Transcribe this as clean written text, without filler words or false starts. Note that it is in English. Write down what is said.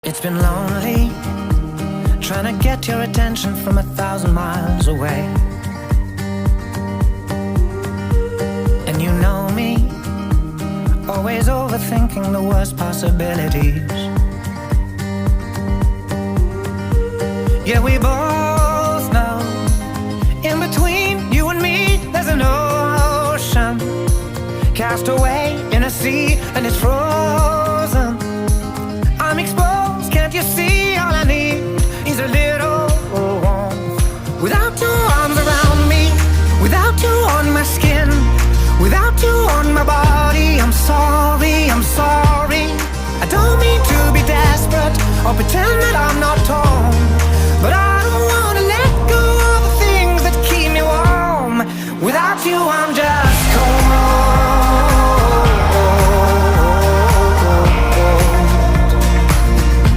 It's been lonely, trying to get your attention from 1,000 miles away. And you know me, always overthinking the worst possibilities. Yeah, we both know, in between you and me, there's an ocean cast away.